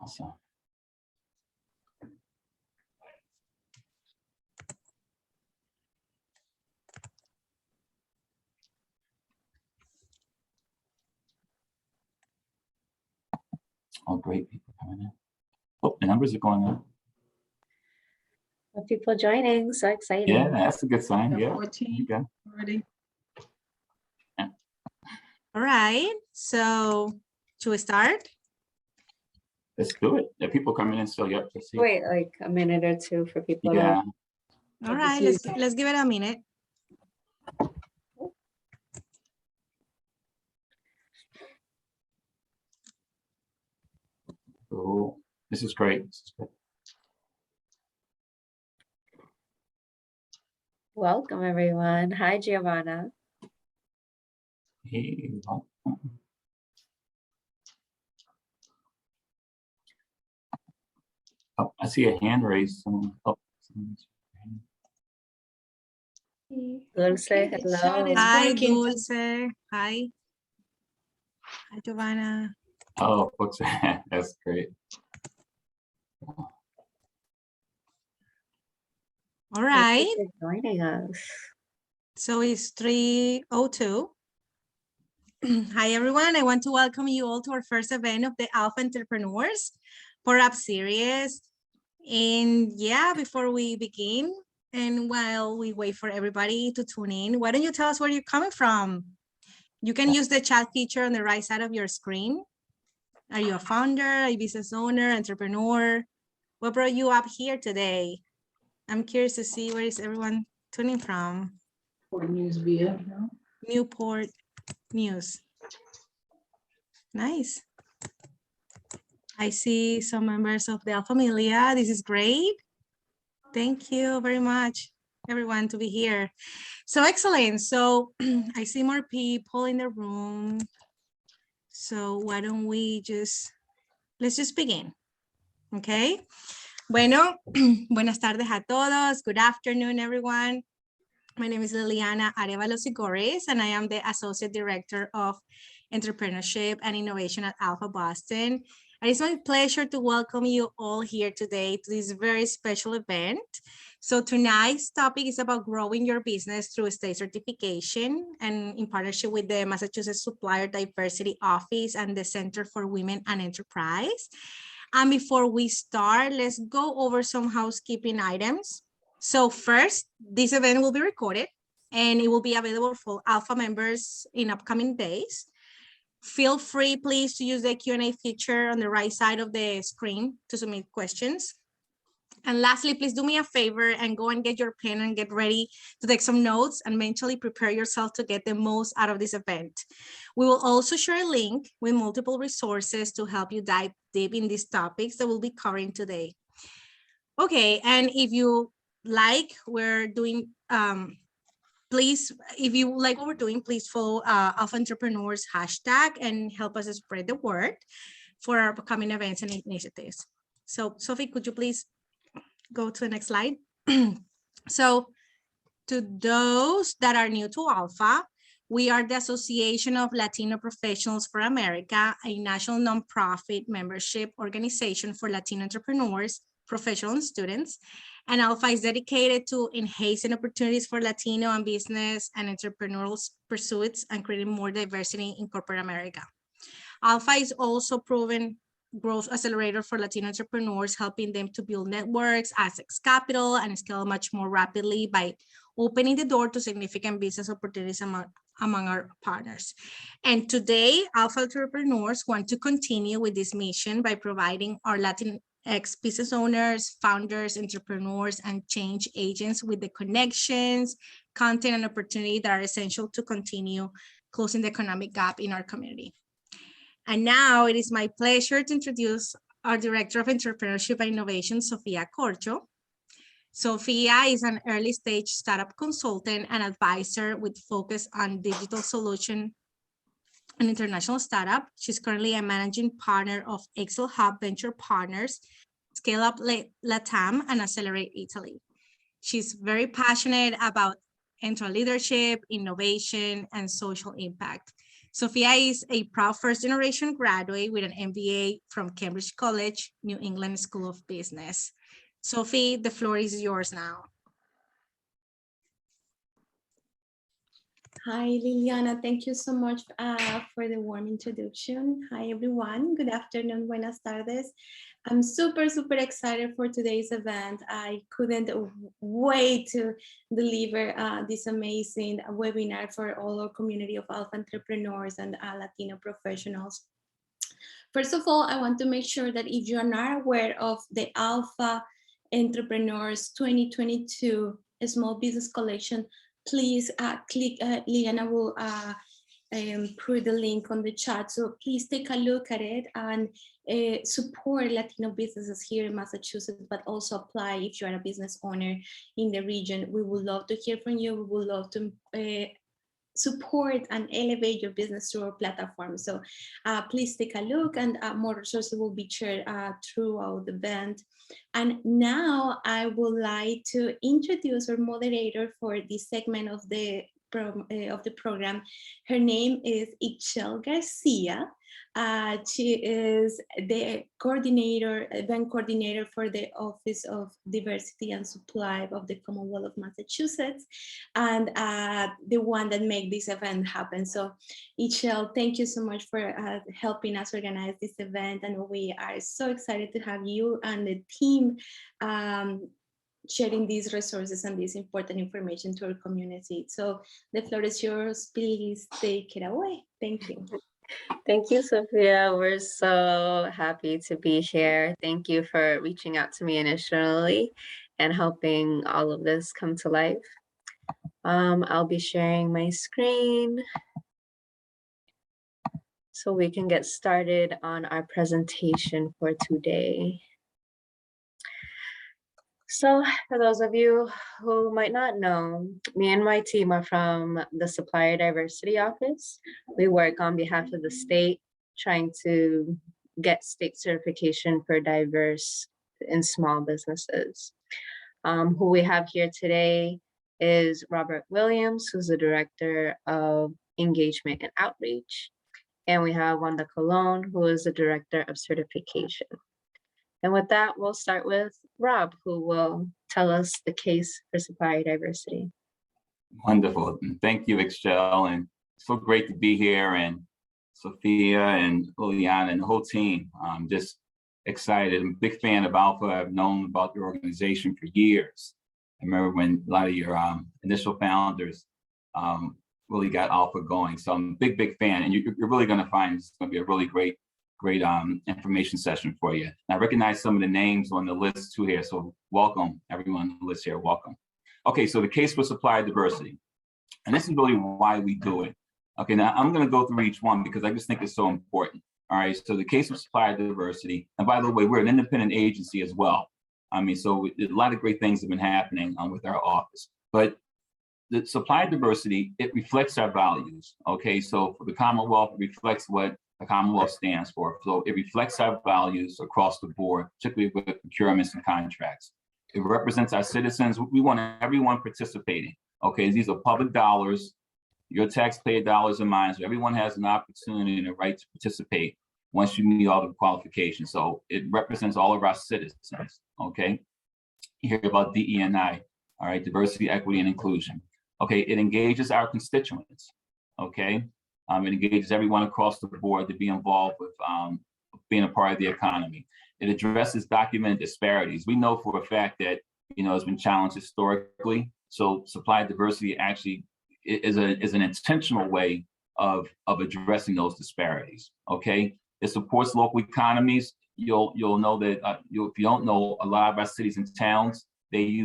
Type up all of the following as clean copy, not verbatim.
Awesome. Oh, great people coming in. Oh, the numbers are going up. People joining, so exciting. Yeah, that's a good sign. Yeah. 14 already. Yeah. All right, so should we start? Let's do it. There are people coming in still. Yep. Let's see. Wait like a minute or two for people Yeah. All right, let's give it a minute. Oh, this is great. This is good. Welcome, everyone. Hi, Giovanna. Hey, welcome. Oh, I see a hand raised. Someone. Oh, someone's Dulce, Okay, the chat hello. is Hi, working. Dulce. Hi. Hi, Giovanna. oh, what's that? That's great. All right, Thank you for joining us. so it's 3:02. Hi, everyone. I want to welcome you all to our first event of the Alpha Entrepreneurs Pour-Up Series. And yeah, before we begin, and while we wait for everybody to tune in, why don't you tell us where you're coming from? You can use the chat feature on the right side of your screen. Are you a founder, a business owner, entrepreneur? What brought you up here today? I'm curious to see where is everyone tuning from. For news via. No? Newport News. Nice. I see some members of the Alpha Familia. This is great. Thank you very much, everyone, to be here. So excellent. So I see more people in the room. So why don't we let's just begin. Okay. Bueno, buenas tardes a todos. Good afternoon, everyone. My name is Liliana Arevalo Sigores, and I am the Associate Director of Entrepreneurship and Innovation at Alpha Boston. And it's my pleasure to welcome you all here today to this very special event. So tonight's topic is about growing your business through state certification, and in partnership with the Massachusetts Supplier Diversity Office and the Center for Women and Enterprise. And before we start, let's go over some housekeeping items. So first, this event will be recorded and it will be available for Alpha members in upcoming days. Feel free, please, to use the Q&A feature on the right side of the screen to submit questions. And lastly, please do me a favor and go and get your pen and get ready to take some notes and mentally prepare yourself to get the most out of this event. We will also share a link with multiple resources to help you dive deep in these topics that we'll be covering today. Okay, and if you like we're doing, please, if you like what we're doing, please follow Alpha Entrepreneurs hashtag and help us spread the word for our upcoming events and initiatives. So Sophie, could you please go to the next slide? So to those that are new to Alpha, we are the Association of Latino Professionals for America, a national nonprofit membership organization for Latino entrepreneurs, professionals, and students. And Alpha is dedicated to enhancing opportunities for Latino and business and entrepreneurial pursuits and creating more diversity in corporate America. Alpha is also proven growth accelerator for Latino entrepreneurs, helping them to build networks, access capital, and scale much more rapidly by opening the door to significant business opportunities among our partners. And today, Alpha Entrepreneurs want to continue with this mission by providing our Latinx business owners, founders, entrepreneurs, and change agents with the connections, content, and opportunity that are essential to continue closing the economic gap in our community. And now it is my pleasure to introduce our Director of Entrepreneurship and Innovation, Sofia Corcho. Sofia is an early stage startup consultant and advisor with focus on digital solution and international startup. She's currently a managing partner of Excel Hub Venture Partners, Scale Up Latam, and Accelerate Italy. She's very passionate about entrepreneurship, innovation, and social impact. Sophia is a proud first-generation graduate with an MBA from Cambridge College, New England School of Business. Sophie, the floor is yours now. Hi, Liliana. Thank you so much for the warm introduction. Hi, everyone. Good afternoon. Buenas tardes. I'm super excited for today's event. I couldn't wait to deliver this amazing webinar for all our community of ALPFA entrepreneurs and Latino professionals. First of all, I want to make sure that if you are not aware of the ALPFA Entrepreneurs 2022 Small Business Collection, please click, Liliana will put the link on the chat. So please take a look at it and support Latino businesses here in Massachusetts, but also apply if you are a business owner in the region. We would love to hear from you. We would love to support and elevate your business through our platform. So please take a look, and more resources will be shared throughout the event. And now I would like to introduce our moderator for this segment of the program. Her name is Ixchel Garcia. She is the event coordinator for the Office of Diversity and Supply of the Commonwealth of Massachusetts, and the one that made this event happen. So Ixchel, thank you so much for helping us organize this event, and we are so excited to have you and the team sharing these resources and this important information to our community. So the floor is yours. Please take it away. Thank you. Thank you, Sophia. We're so happy to be here. Thank you for reaching out to me initially and helping all of this come to life. I'll be sharing my screen so we can get started on our presentation for today. So for those of you who might not know, me and my team are from the Supplier Diversity Office. We work on behalf of the state, trying to get state certification for diverse and small businesses. Who we have here today is Robert Williams, who's the Director of Engagement and Outreach. And we have Wanda Colon, who is the Director of Certification. And with that, we'll start with Rob, who will tell us the case for supplier diversity. Wonderful. And thank you, Ixchel. And so great to be here. And Sophia and Liliana and the whole team. I'm just excited. I'm a big fan of ALPFA. I've known about your organization for years. I remember when a lot of your initial founders really got ALPFA going. So I'm a big fan. And you're really going to find it's going to be a really great information session for you. And I recognize some of the names on the list too here. So welcome everyone on the list here, welcome. Okay, so the case for supplier diversity. And this is really why we do it. Okay, now I'm gonna go through each one because I just think it's so important. All right, so the case of supplier diversity, and by the way, we're an independent agency as well. I mean, so a lot of great things have been happening with our office, but the supplier diversity, it reflects our values. Okay, so for the Commonwealth, it reflects what the Commonwealth stands for. So it reflects our values across the board, particularly with procurements and contracts. It represents our citizens. We want everyone participating. Okay, these are public dollars, your taxpayer dollars and mine. So everyone has an opportunity and a right to participate once you meet all the qualifications. So it represents all of our citizens. Okay, you hear about DE&I, all right, diversity, equity, and inclusion. Okay, it engages our constituents. Okay. It engages everyone across the board to be involved with being a part of the economy. It addresses documented disparities. We know for a fact that, it's been challenged historically. So supply diversity actually is an intentional way of addressing those disparities. Okay, it supports local economies. You'll know that if you don't know, a lot of our cities and towns, they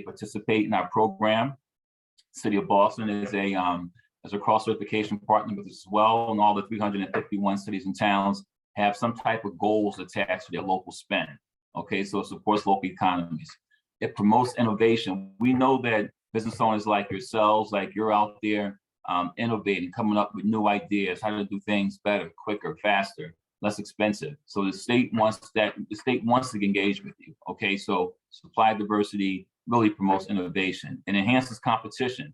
participate in our program. City of Boston is as a cross-certification partner with us as well, and all the 351 cities and towns have some type of goals attached to their local spend. Okay, so it supports local economies. It promotes innovation. We know that business owners like yourselves, like you're out there innovating, coming up with new ideas, how to do things better, quicker, faster, less expensive. So the state wants that. The state wants to engage with you. Okay, so supply diversity really promotes innovation and enhances competition.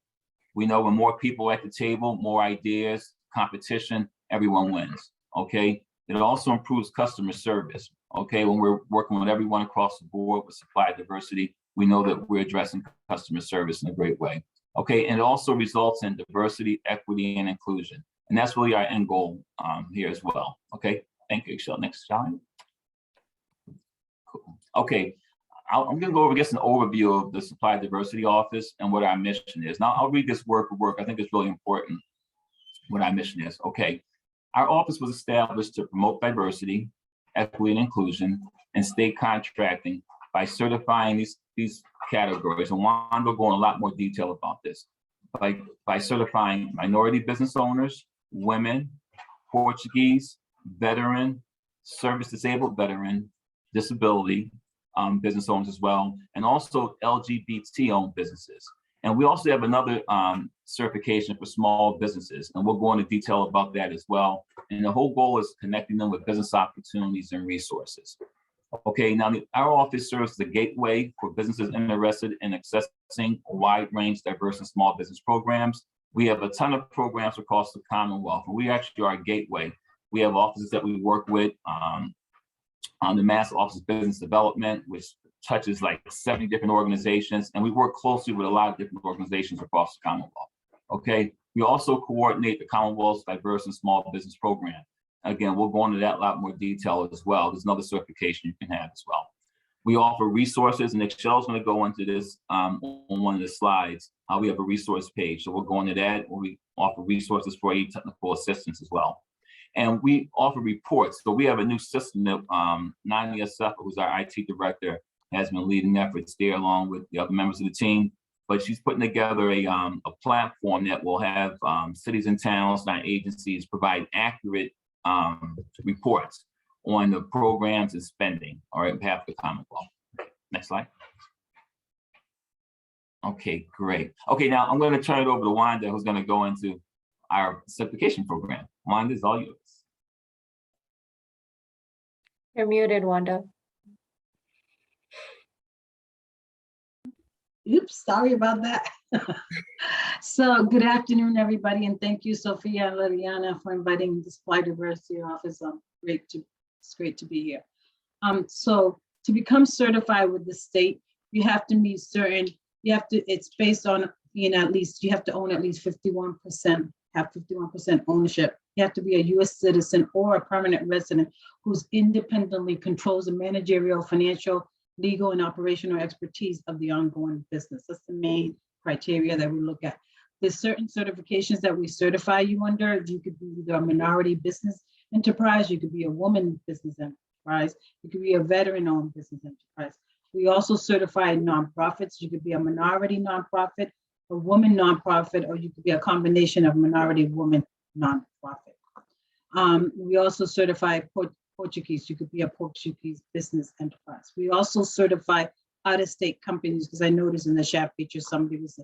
We know when more people at the table, more ideas, competition, everyone wins, okay? It also improves customer service, okay? When we're working with everyone across the board with supplier diversity, we know that we're addressing customer service in a great way, okay? And it also results in diversity, equity, and inclusion. And that's really our end goal here as well, okay? Thank you, Excel. Next slide. Cool. Okay, I'm gonna go over just an overview of the Supplier Diversity Office and what our mission is. Now I'll read this word for word. I think it's really important what our mission is. Okay, our office was established to promote diversity, equity, and inclusion in state contracting by certifying these categories. And Wanda will go in a lot more detail about this. By certifying minority business owners, women, Portuguese, veteran, service disabled veteran, disability business owners as well, and also LGBT owned businesses. And we also have another certification for small businesses, and we'll go into detail about that as well. And the whole goal is connecting them with business opportunities and resources. Okay, now our office serves as a gateway for businesses interested in accessing a wide range, diverse and small business programs. We have a ton of programs across the Commonwealth, and we actually are a gateway. We have offices that we work with on the Mass Office of Business Development, which touches like 70 different organizations, and we work closely with a lot of different organizations across the Commonwealth. Okay, we also coordinate the Commonwealth's diverse and small business program. Again, we'll go into that a lot more detail as well. There's another certification you can have as well. We offer resources, and Excel's going to go into this on one of the slides. We have a resource page, so we'll go into that, where we offer resources for aid technical assistance as well. And we offer reports. So we have a new system that Nani Assefa, who's our IT director, has been leading efforts there along with the other members of the team. But she's putting together a platform that will have cities and towns and our agencies provide accurate reports on the programs and spending, all right, on behalf of the Commonwealth. Next slide. Okay, great. Okay, now I'm going to turn it over to Wanda, who's going to go into our certification program. Wanda, is all yours. You're muted, Wanda. Oops, sorry about that. So good afternoon, everybody, and thank you, Sophia and Liliana, for inviting the Supplier Diversity Office. It's great to be here. So to become certified with the state, you have to meet certain, it's based on being at least, you have to own at least 51%, have 51% ownership. You have to be a U.S. citizen or a permanent resident who's independently controls the managerial, financial, legal, and operational expertise of the ongoing business. That's the main criteria that we look at. There's certain certifications that we certify you under. You could be either a minority business enterprise, you could be a woman business enterprise, you could be a veteran-owned business enterprise. We also certify nonprofits. You could be a minority nonprofit, a woman nonprofit, or you could be a combination of minority woman nonprofit. We also certify Portuguese. You could be a Portuguese business enterprise. We also certify out-of-state companies, because I noticed in the chat feature somebody was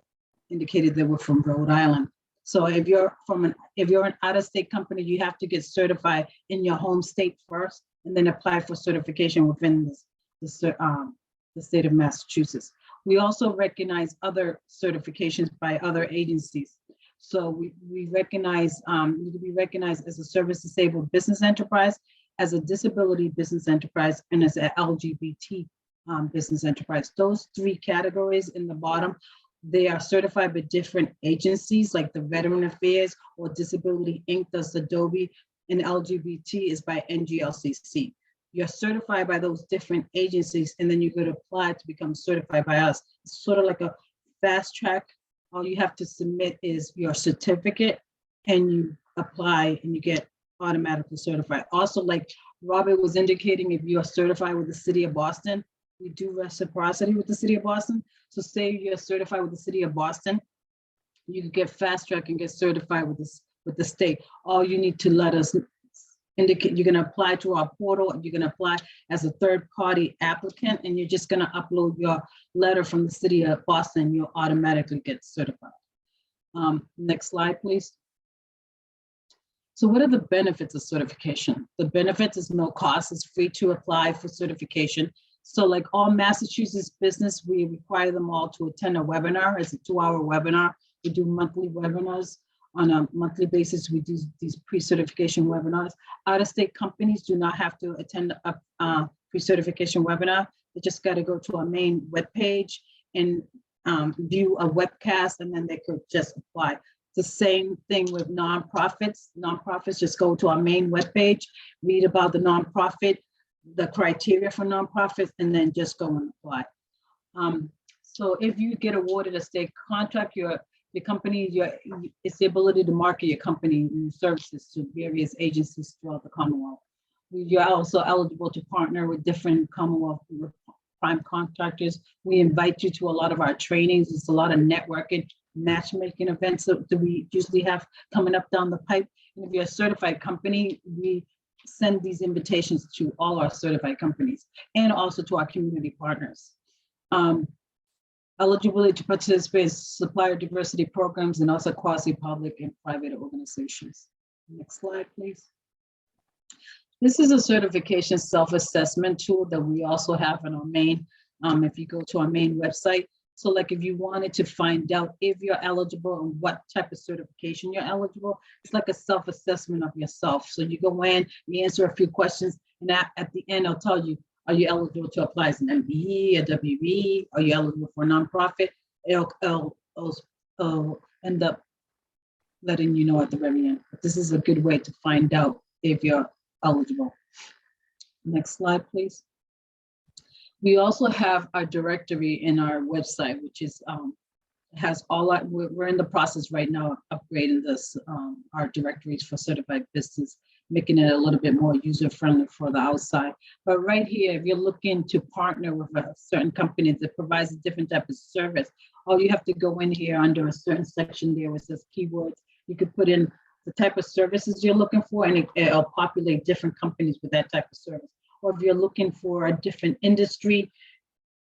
indicated they were from Rhode Island. So if you're an out-of-state company, you have to get certified in your home state first, and then apply for certification within the state of Massachusetts. We also recognize other certifications by other agencies. So we recognize, you can be recognized as a service disabled business enterprise, as a disability business enterprise, and as an LGBT business enterprise. Those three categories in the bottom, they are certified by different agencies, like the Veteran Affairs or Disability Inc. does Adobe, and LGBT is by NGLCC. You're certified by those different agencies, and then you could apply to become certified by us. It's sort of like a fast track. All you have to submit is your certificate, and you apply and you get automatically certified. Also, like Robert was indicating, if you are certified with the City of Boston, we do reciprocity with the City of Boston. So say you're certified with the City of Boston, you can get fast track and get certified with the state. All you need to let us indicate, you're going to apply to our portal, and you're going to apply as a third-party applicant, and you're just going to upload your letter from the City of Boston, you'll automatically get certified. Next slide, please. So what are the benefits of certification? The benefits is no cost. It's free to apply for certification. So like all Massachusetts business, we require them all to attend a webinar. It's a 2-hour webinar. We do monthly webinars. on a monthly basis. We do these pre-certification webinars. Out-of-state companies do not have to attend a pre-certification webinar. They just got to go to our main webpage and view a webcast, and then they could just apply. The same thing with nonprofits. Nonprofits just go to our main webpage, read about the nonprofit, the criteria for nonprofits, and then just go and apply. So if you get awarded a state contract, your company, it's the ability to market your company and services to various agencies throughout the Commonwealth. You're also eligible to partner with different Commonwealth prime contractors. We invite you to a lot of our trainings. It's a lot of networking, matchmaking events that we usually have coming up down the pipe. And if you're a certified company, we send these invitations to all our certified companies and also to our community partners. Eligibility to participate in supplier diversity programs and also quasi-public and private organizations. Next slide, please. This is a certification self-assessment tool that we also have on our main, if you go to our main website. So like if you wanted to find out if you're eligible and what type of certification you're eligible, it's like a self-assessment of yourself. So you go in, you answer a few questions, and at the end, I'll tell you, are you eligible to apply as an MBE, a WE? Are you eligible for a nonprofit? It'll end up letting you know at the very end. But this is a good way to find out if you're eligible. Next slide, please. We also have our directory in our website, which is has all our, we're in the process right now of upgrading this, our directories for certified business, making it a little bit more user-friendly for the outside. But right here, if you're looking to partner with a certain company that provides a different type of service, all you have to go in here under a certain section there where it says keywords. You could put in the type of services you're looking for, and it'll populate different companies with that type of service. Or if you're looking for a different industry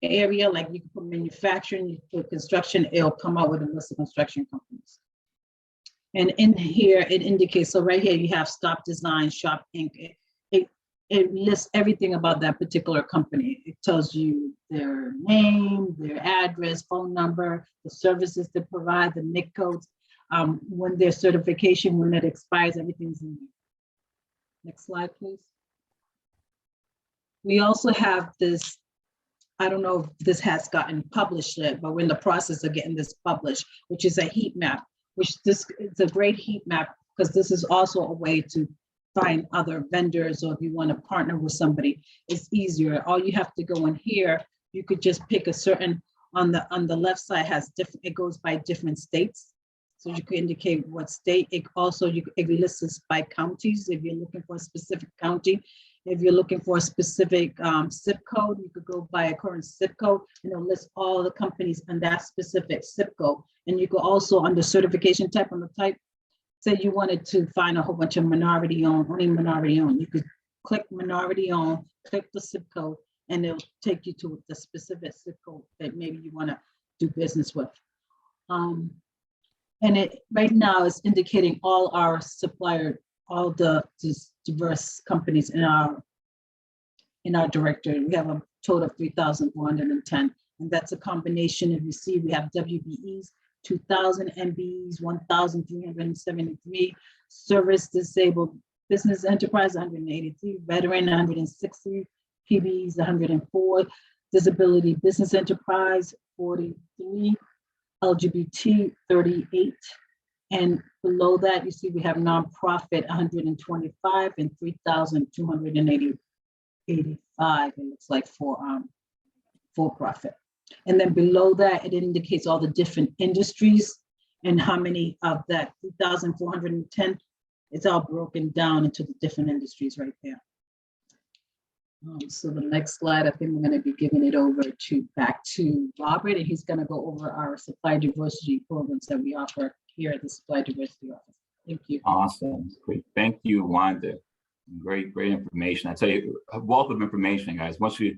area, like you can put manufacturing, you can put construction, it'll come out with a list of construction companies. And in here, it indicates, so right here, you have Stop Design, Shop Inc. It lists everything about that particular company. It tells you their name, their address, phone number, the services they provide, the NIC codes, when their certification, when it expires, everything's in there. Next slide, please. We also have this, I don't know if this has gotten published yet, but we're in the process of getting this published, which is a heat map, which this is a great heat map because this is also a way to find other vendors, or if you want to partner with somebody, it's easier. All you have to go in here, you could just pick a certain, on the left side has different, it goes by different states. So you can indicate what state. It also, it lists by counties if you're looking for a specific county. If you're looking for a specific zip code, you could go by a current zip code, and it'll list all the companies in that specific zip code. And you could also, under certification type, on the type, say you wanted to find a whole bunch of minority owned, only minority owned. You could click minority owned, click the zip code, and it'll take you to the specific zip code that maybe you want to do business with. And it right now is indicating all our supplier, all the diverse companies in our directory. We have a total of 3,410, and that's a combination. If you see, we have WBEs, 2,000, MBEs, 1,373, service disabled business enterprise, 183, veteran, 160, PBEs, 104, disability business enterprise, 43, LGBT, 38. And below that, you see we have nonprofit 125 and 3,285. It looks like for profit. And then below that, it indicates all the different industries and how many of that 3,410. It's all broken down into the different industries right there. So the next slide, I think we're going to be giving it over back to Robert, and he's going to go over our supply diversity programs that we offer here at the Supply Diversity Office. Thank you. Awesome. Great. Thank you, Wanda. Great information. I tell you, a wealth of information, guys. Once you're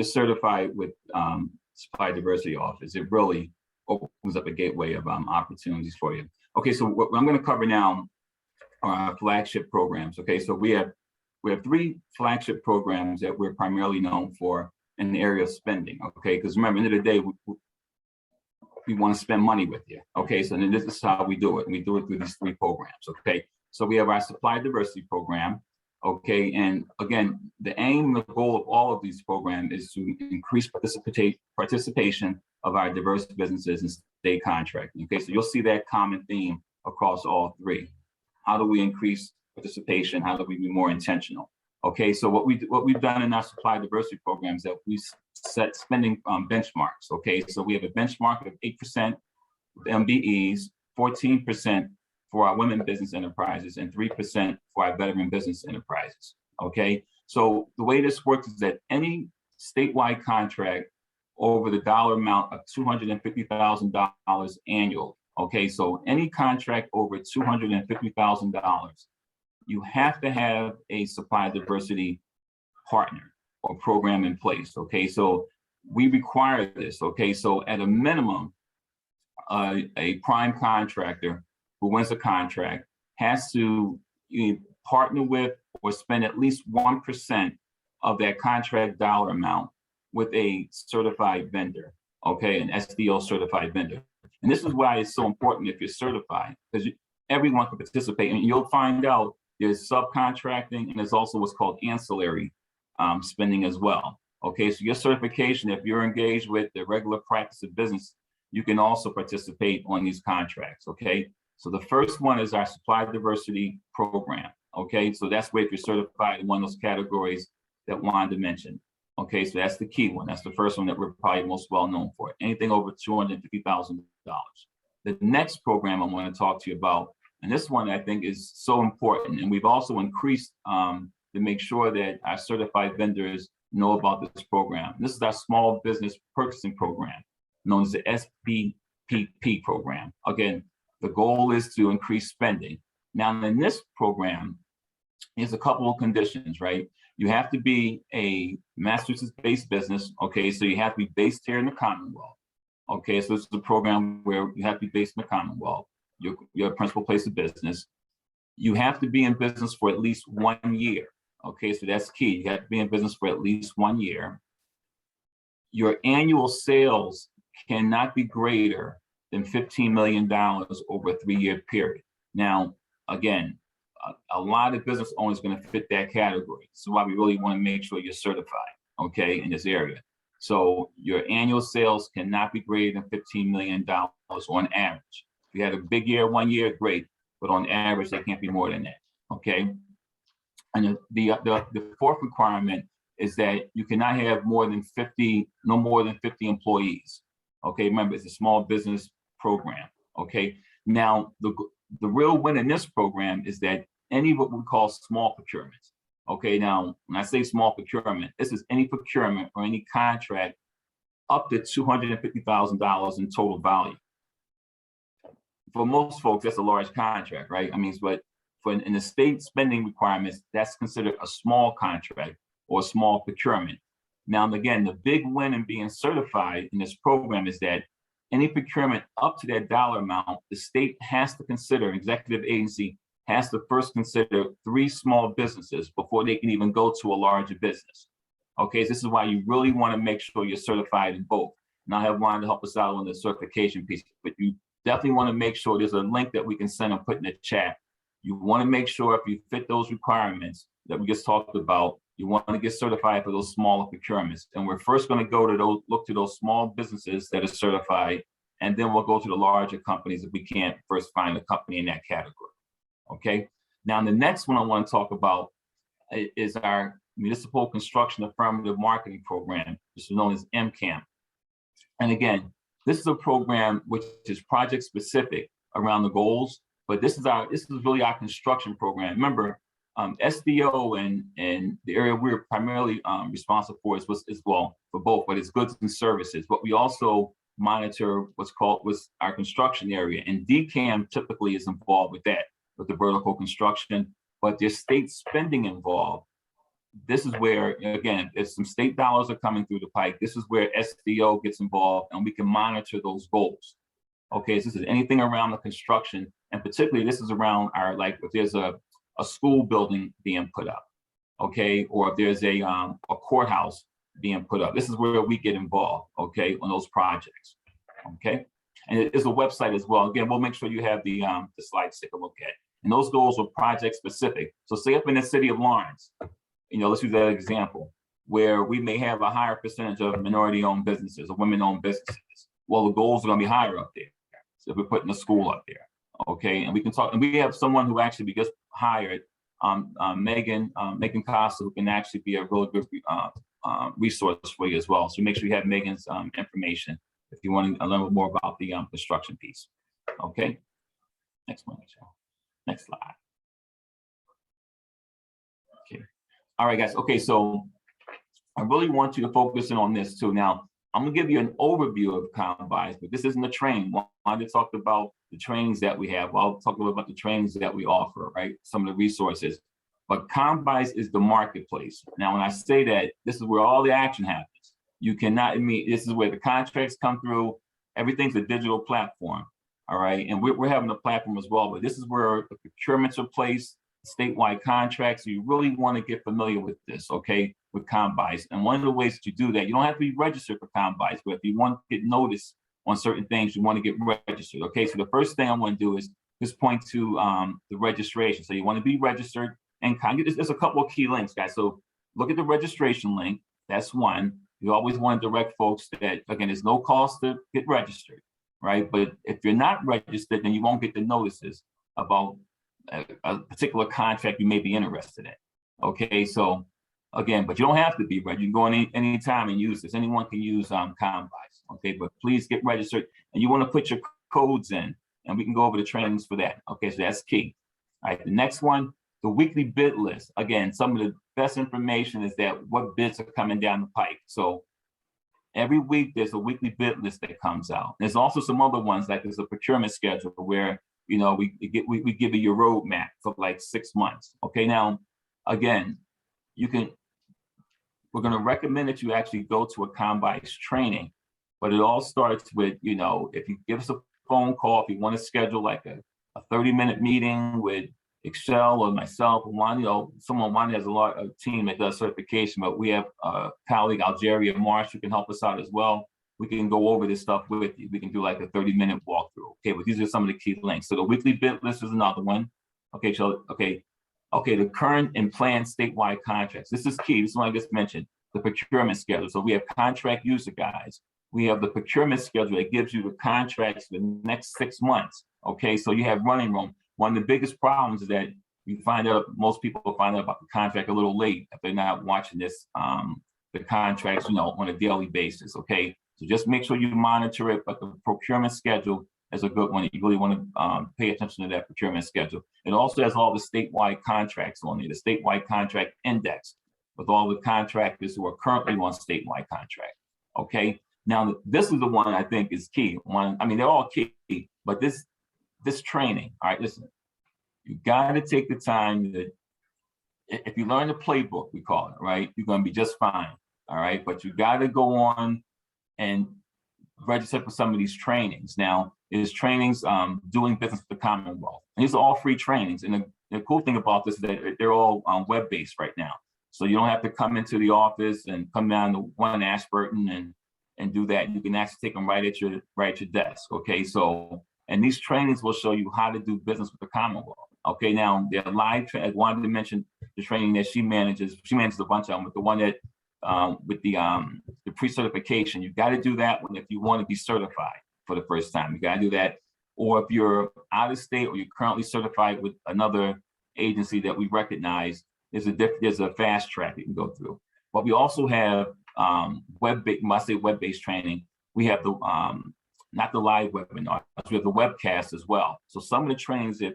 certified with Supply Diversity Office, it really opens up a gateway of opportunities for you. Okay, so what I'm going to cover now are our flagship programs. Okay, so we have 3 flagship programs that we're primarily known for in the area of spending. Okay, because remember, at the end of the day, we want to spend money with you. Okay, so then this is how we do it. We do it through these 3 programs. Okay, so we have our Supplier Diversity Program. Okay, and again, the aim and the goal of all of these programs is to increase participation of our diverse businesses in state contracting. Okay, so you'll see that common theme across all 3. How do we increase participation? How do we be more intentional? Okay, so what we've done in our Supply Diversity programs that we set spending benchmarks. Okay, so we have a benchmark of 8% with MBEs, 14% for our women business enterprises, and 3% for our veteran business enterprises. Okay, so the way this works is that any statewide contract over the dollar amount of $250,000 annual. Okay, so any contract over $250,000, you have to have a supply diversity partner or program in place. Okay, so we require this. Okay, so at a minimum, a prime contractor who wins a contract has to partner with or spend at least 1% of that contract dollar amount with a certified vendor. Okay, an SDO certified vendor. And this is why it's so important if you're certified, because everyone can participate, and you'll find out there's subcontracting and there's also what's called ancillary spending as well. Okay, so your certification, if you're engaged with the regular practice of business, you can also participate on these contracts. Okay, so the first one is our Supply Diversity Program. Okay, so that's where if you're certified in one of those categories that Wanda mentioned. Okay, so that's the key one. That's the first one that we're probably most well known for. Anything over $250,000. The next program I want to talk to you about, and this one I think is so important, and we've also increased to make sure that our certified vendors know about this program. This is our Small Business Purchasing Program, known as the SBPP program. Again, the goal is to increase spending. Now, in this program, there's a couple of conditions, right? You have to be a Massachusetts-based business, okay? So you have to be based here in the Commonwealth, okay? So this is a program where you have to be based in the Commonwealth, your principal place of business. You have to be in business for at least 1 year, okay? So that's key. You have to be in business for at least 1 year. Your annual sales cannot be greater than $15 million over a 3-year period. Now, again, a lot of business owners are going to fit that category. So why we really want to make sure you're certified, okay, in this area. So your annual sales cannot be greater than $15 million on average. If you had a big year, 1 year, great, but on average, they can't be more than that, okay? And the fourth requirement is that you cannot have no more than 50 employees, okay? Remember, it's a small business program, okay? Now, the real win in this program is that any what we call small procurements. Okay, now when I say small procurement, this is any procurement or any contract up to $250,000 in total value. For most folks, that's a large contract, right? I mean, but in the state spending requirements, that's considered a small contract or a small procurement. Now, again, the big win in being certified in this program is that any procurement up to that dollar amount, the state has to consider, executive agency has to first consider 3 small businesses before they can even go to a larger business. Okay, so this is why you really want to make sure you're certified in both. And I have wanted to help us out on the certification piece, but you definitely want to make sure there's a link that we can send and put in the chat. You want to make sure if you fit those requirements that we just talked about, you want to get certified for those smaller procurements. And we're first going to go to look to those small businesses that are certified, and then we'll go to the larger companies if we can't first find a company in that category. Okay. Now, the next one I want to talk about is our Municipal Construction Affirmative Marketing Program, which is known as MCAM. And again, this is a program which is project specific around the goals, but this is really our construction program. Remember, SDO and the area we're primarily responsible for is for both, but it's goods and services. But we also monitor what's our construction area, and DCAM typically is involved with that, with the vertical construction, but there's state spending involved. This is where, again, if some state dollars are coming through the pipe, this is where SDO gets involved and we can monitor those goals. Okay, so this is anything around the construction, and particularly this is around if there's a school building being put up, okay, or if there's a courthouse being put up. This is where we get involved, okay, on those projects, okay? And it is a website as well. Again, we'll make sure you have the slides to take a look at. And those goals are project specific. So say up in the city of Lawrence, let's use that example, where we may have a higher percentage of minority-owned businesses or women-owned businesses. Well, the goals are going to be higher up there. So if we're putting a school up there, okay, and we can talk. And we have someone who actually we just hired, Megan Costa, who can actually be a really good resource for you as well. So make sure you have Megan's information if you want to learn more about the construction piece. Okay, next one, Michelle. Next slide. Okay, all right, guys. Okay, so I really want you to focus in on this too. Now, I'm gonna give you an overview of Combis, but this isn't a training. I wanted to talk about the trainings that we have. I'll talk a little about the trainings that we offer, right? Some of the resources. But Combis is the marketplace. Now, when I say that, this is where all the action happens. You cannot meet. This is where the contracts come through. Everything's a digital platform, all right? And we're having a platform as well, but this is where the procurements are placed, statewide contracts. So you really want to get familiar with this, okay, with Combis. And one of the ways that you do that, you don't have to be registered for Combis, but if you want to get noticed on certain things, you want to get registered, okay? So the first thing I'm going to do is just point to the registration. So you want to be registered, and there's a couple of key links, guys. So look at the registration link. That's one. You always want to direct folks that, again, there's no cost to get registered, right? But if you're not registered, then you won't get the notices about a particular contract you may be interested in. Okay, so again, but you don't have to be registered. You can go any time and use this. Anyone can use Combis. Okay, but please get registered, and you want to put your codes in, and we can go over the trainings for that. Okay, so that's key. All right, the next one, the weekly bid list. Again, some of the best information is that what bids are coming down the pipe. So every week there's a weekly bid list that comes out. There's also some other ones, like there's a procurement schedule where we give you your roadmap for like 6 months. Okay, now again, we're going to recommend that you actually go to a Combis training, but it all starts with if you give us a phone call, if you want to schedule like a 30-minute meeting with Excel or myself, someone has a team that does certification, but we have a colleague, Algeria Marsh, who can help us out as well. We can go over this stuff with you. We can do like a 30-minute walkthrough. Okay, but these are some of the key links. So the weekly bid list is another one. Okay, so the current and planned statewide contracts. This is key. This is one I just mentioned. The procurement schedule. So we have contract user guides. We have the procurement schedule that gives you the contracts for the next 6 months. Okay, so you have running room. One of the biggest problems is that most people find out about the contract a little late if they're not watching this, the contracts, on a daily basis. Okay, so just make sure you monitor it. But the procurement schedule is a good one. You really want to pay attention to that procurement schedule. It also has all the statewide contracts on there, the statewide contract index with all the contractors who are currently on statewide contract. Okay, now this is the one I think is key. They're all key, but this training, all right, listen, you got to take the time if you learn the playbook, we call it, right, you're going to be just fine, all right, but you got to go on and register for some of these trainings. Now, there's trainings doing business with the Commonwealth, and these are all free trainings, and the cool thing about this is that they're all web-based right now, so you don't have to come into the office and come down to one Ashburton and do that. You can actually take them right at your desk, okay, so. And these trainings will show you how to do business with the Commonwealth. Okay, now they're live. I wanted to mention the training that she manages. She manages a bunch of them, but the one that with the pre-certification, you got to do that one if you want to be certified for the first time. You got to do that. Or if you're out of state or you're currently certified with another agency that we recognize, there's a fast track you can go through. But we also have web-based training. We have the not the live webinar, we have the webcast as well. So some of the trainings, if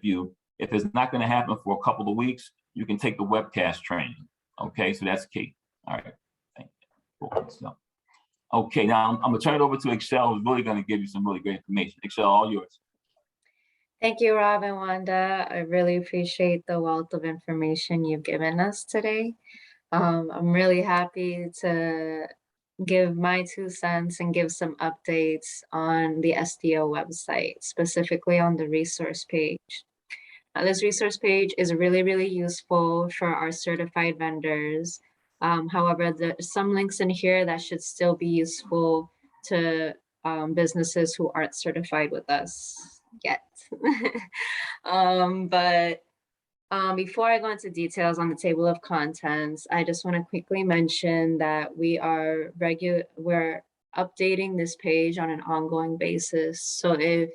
it's not going to happen for a couple of weeks, you can take the webcast training. Okay, so that's key. All right, thank you. Okay, now I'm gonna turn it over to Excel, who's really going to give you some really great information. Excel, all yours. Thank you, Rob and Wanda. I really appreciate the wealth of information you've given us today. I'm really happy to give my 2 cents and give some updates on the SDO website, specifically on the resource page. This resource page is really, really useful for our certified vendors. However, there's some links in here that should still be useful to businesses who aren't certified with us yet. Before I go into details on the table of contents, I just want to quickly mention that we're updating this page on an ongoing basis. So if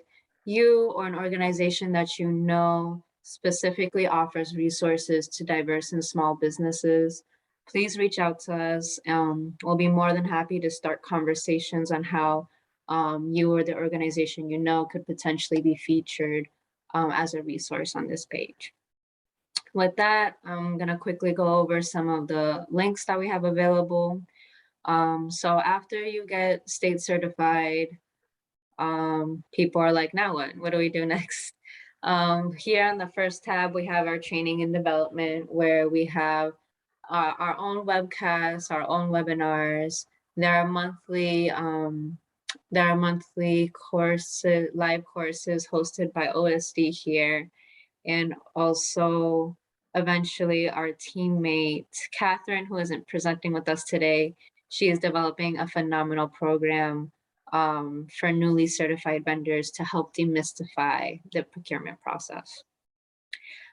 you or an organization that you know specifically offers resources to diverse and small businesses, please reach out to us. We'll be more than happy to start conversations on how you or the organization you know could potentially be featured as a resource on this page. With that, I'm gonna quickly go over some of the links that we have available. So after you get state certified, people are like, now what? What do we do next? Here on the first tab, we have our training and development, where we have our own webcasts, our own webinars. There are monthly courses, live courses hosted by OSD here. And also eventually our teammate, Catherine, who isn't presenting with us today, she is developing a phenomenal program for newly certified vendors to help demystify the procurement process.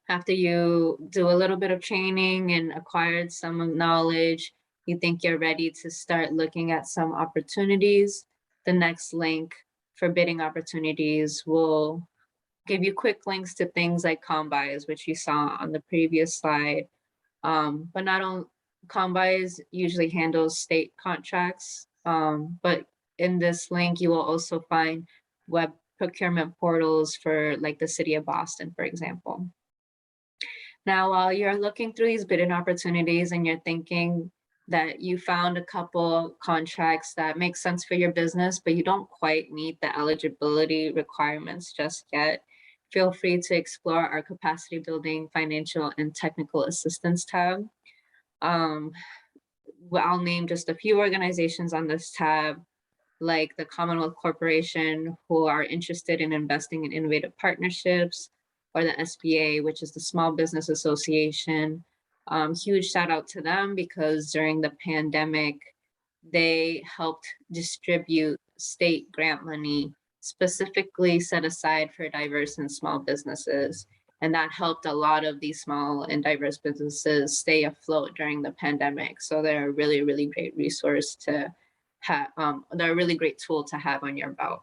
After you do a little bit of training and acquired some knowledge, you think you're ready to start looking at some opportunities, the next link for bidding opportunities will give you quick links to things like combis, which you saw on the previous slide. But not only combis usually handles state contracts, but in this link, you will also find web procurement portals for like the city of Boston, for example. Now, while you're looking through these bidding opportunities and you're thinking that you found a couple contracts that make sense for your business, but you don't quite meet the eligibility requirements just yet, feel free to explore our capacity building, financial and technical assistance tab. I'll name just a few organizations on this tab, like the Commonwealth Corporation, who are interested in investing in innovative partnerships, or the SBA, which is the Small Business Association. Huge shout out to them, because during the pandemic, they helped distribute state grant money specifically set aside for diverse and small businesses. And that helped a lot of these small and diverse businesses stay afloat during the pandemic. So they're a really, really great resource to have, they're a really great tool to have on your belt.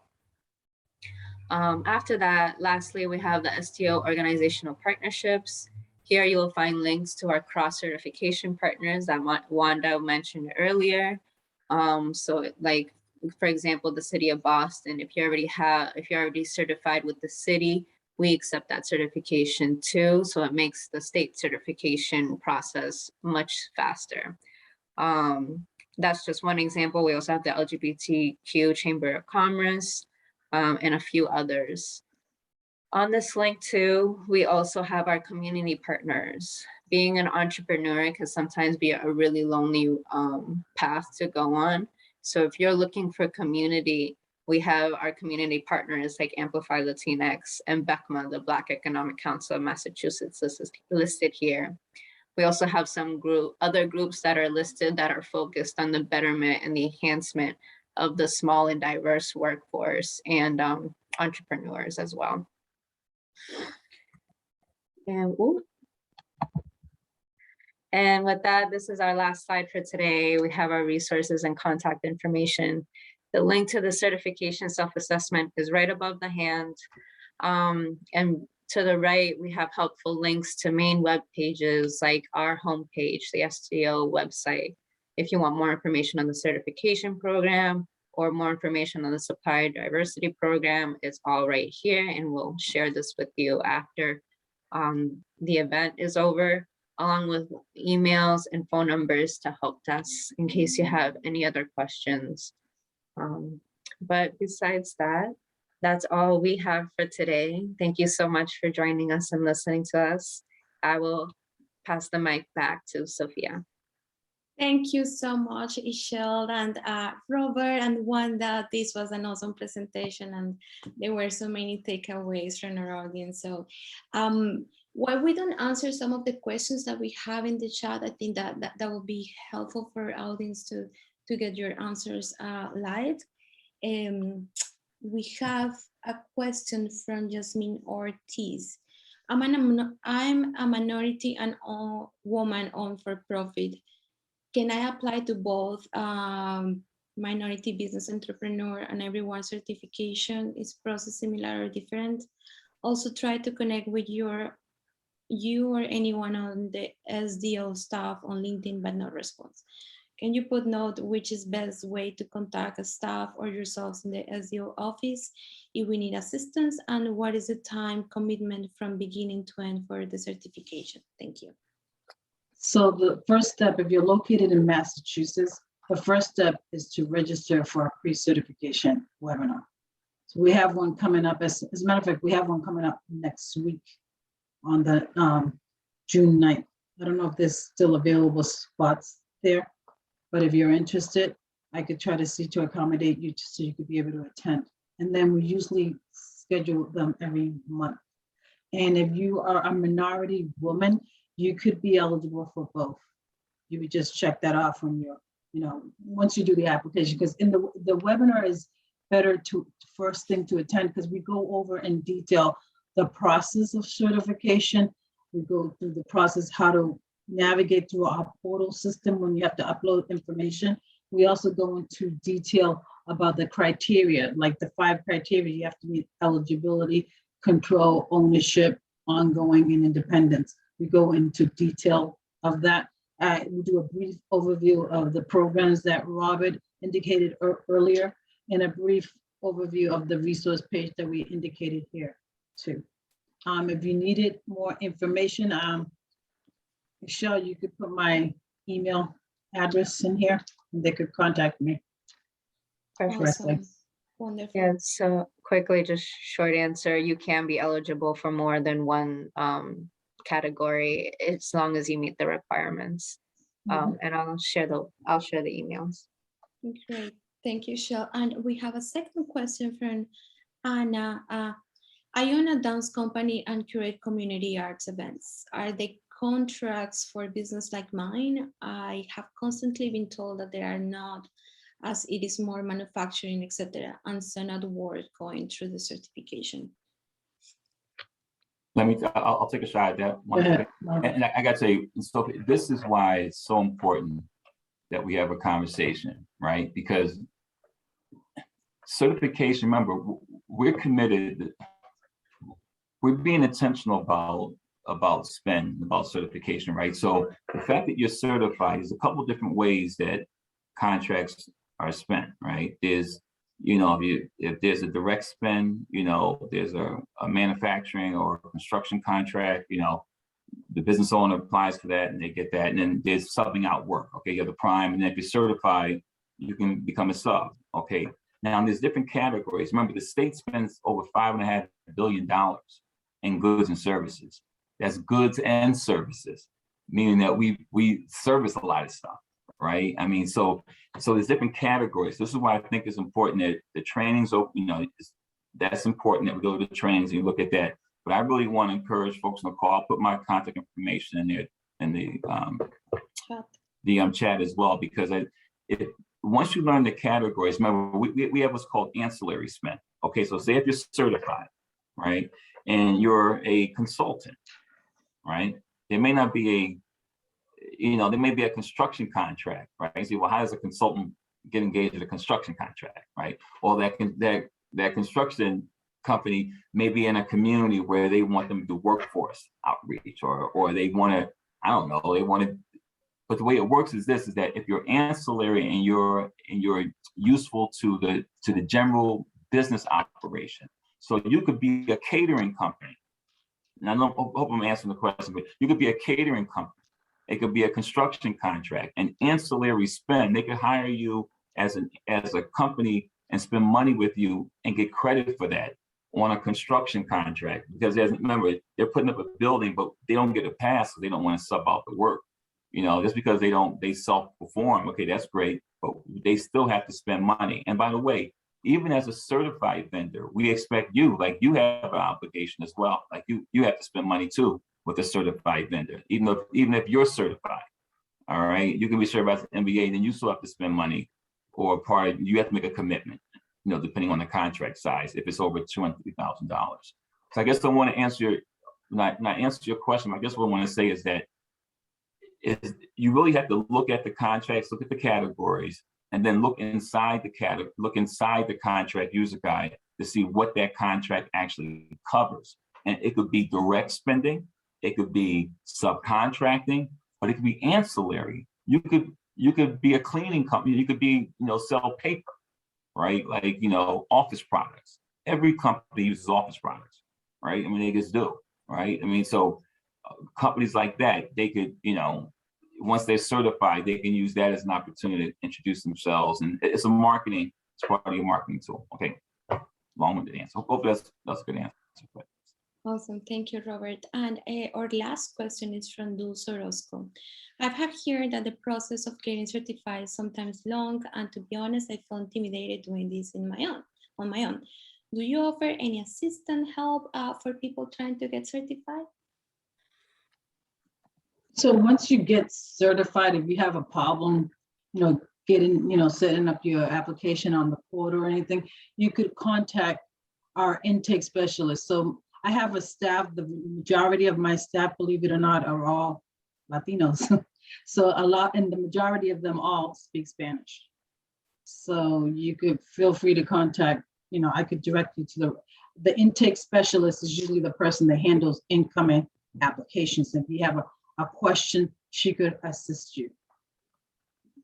After that, lastly, we have the STO organizational partnerships. Here you will find links to our cross-certification partners that Wanda mentioned earlier. So like, for example, the city of Boston, if you're already certified with the city, we accept that certification too. So it makes the state certification process much faster. That's just one example. We also have the LGBTQ Chamber of Commerce and a few others. On this link too, we also have our community partners. Being an entrepreneur can sometimes be a really lonely path to go on. So if you're looking for community, we have our community partners like Amplify Latinx and BECMA, the Black Economic Council of Massachusetts, listed here. We also have some other groups that are listed that are focused on the betterment and the enhancement of the small and diverse workforce and entrepreneurs as well. And with that, this is our last slide for today. We have our resources and contact information. The link to the certification self-assessment is right above the hand. And to the right, we have helpful links to main web pages like our homepage, the STO website. If you want more information on the certification program or more information on the Supplier Diversity program, it's all right here, and we'll share this with you after the event is over, along with emails and phone numbers to help desk in case you have any other questions. But besides that, that's all we have for today. Thank you so much for joining us and listening to us. I will pass the mic back to Sophia. Thank you so much, Ishel and Robert and Wanda. This was an awesome presentation, and there were so many takeaways from our audience. So while we don't answer some of the questions that we have in the chat, I think that will be helpful for our audience to get your answers live. We have a question from Jasmine Ortiz. I'm a minority and woman-owned for-profit. Can I apply to both minority business entrepreneur and everyone certification? Is process similar or different? Also try to connect with you or anyone on the SDO staff on LinkedIn, but no response. Can you put note which is best way to contact a staff or yourselves in the SDO office if we need assistance, and what is the time commitment from beginning to end for the certification? Thank you. So the first step, if you're located in Massachusetts, the first step is to register for a pre-certification webinar. So we have one coming up, as a matter of fact, we have one coming up next week on the June 9th. I don't know if there's still available spots there, but if you're interested, I could try to see to accommodate you so you could be able to attend. And then we usually schedule them every month. And if you are a minority woman, you could be eligible for both. You would just check that off when you're, once you do the application, because in the webinar is better to first thing to attend, because we go over in detail the process of certification. We go through the process, how to navigate through our portal system when you have to upload information. We also go into detail about the criteria, like the 5 criteria you have to meet: eligibility, control, ownership, ongoing, and independence. We go into detail of that. We do a brief overview of the programs that Robert indicated earlier, and a brief overview of the resource page that we indicated here too. If you needed more information, Michelle, you could put my email address in here and they could contact me. Awesome. Wonderful. Yeah, so quickly, just short answer, you can be eligible for more than one category as long as you meet the requirements. And I'll share the emails. Great, thank you, Shell. And we have a second question from Anna. I own a dance company and curate community arts events. Are they contracts for business like mine? I have constantly been told that they are not, as it is more manufacturing, etc., and so not worth going through the certification. I'll take a shot at that one. And I got to say, so this is why it's so important that we have a conversation, right? Because certification, remember, we're committed, we're being intentional about spend, about certification, right? So the fact that you're certified, there's a couple different ways that contracts are spent, right? There's, if there's a direct spend, there's a manufacturing or construction contract, the business owner applies for that and they get that. And then there's subbing out work, okay? You have the prime, and then if you're certified, you can become a sub, okay? Now there's different categories. Remember, the state spends over $5.5 billion in goods and services. That's goods and services, meaning that we service a lot of stuff, right? I mean, so there's different categories. This is why I think it's important that the trainings, that's important that we go to the trainings and you look at that. But I really want to encourage folks on the call. I'll put my contact information in there in the chat as well, because once you learn the categories, remember we have what's called ancillary spend. Okay, so say if you're certified, right, and you're a consultant, right, there may not be there may be a construction contract, right? You see, well, how does a consultant get engaged in a construction contract, right? Or that construction company may be in a community where they want them to do workforce outreach, or they want to, I don't know, they want to. But the way it works is this: is that if you're ancillary and you're useful to the general business operation, so you could be a catering company. And I hope I'm answering the question, but you could be a catering company. It could be a construction contract, an ancillary spend. They could hire you as a company and spend money with you and get credit for that on a construction contract. Because remember, they're putting up a building, but they don't get a pass, so they don't want to sub out the work. Just because they self-perform, okay, that's great, but they still have to spend money. And by the way, even as a certified vendor, we expect you have an obligation as well. Like you have to spend money too with a certified vendor, even if you're certified. All right, you can be certified as an MBA, then you still have to spend money, or you have to make a commitment. depending on the contract size, if it's over $250,000. So I guess I want to answer not answer your question. I guess what I want to say is that you really have to look at the contracts, look at the categories, and then look inside the contract user guide to see what that contract actually covers. And it could be direct spending, it could be subcontracting, but it could be ancillary. You could be a cleaning company, you could be, sell paper, right? Like, office products. Every company uses office products, right? I mean, they just do, right? I mean, so companies like that, they could, once they're certified, they can use that as an opportunity to introduce themselves. And it's part of your marketing tool. Okay, long-winded answer. Hopefully that's a good answer. Awesome, thank you, Robert. And our last question is from Dulce Orozco. I have heard that the process of getting certified is sometimes long, and to be honest, I feel intimidated doing this on my own. Do you offer any assistant help for people trying to get certified? So once you get certified, if you have a problem, setting up your application on the portal or anything, you could contact our intake specialist. So I have a staff, the majority of my staff, believe it or not, are all Latinos. So the majority of them all speak Spanish. So you could feel free to contact, I could direct you to the intake specialist is usually the person that handles incoming applications. If you have a question, she could assist you.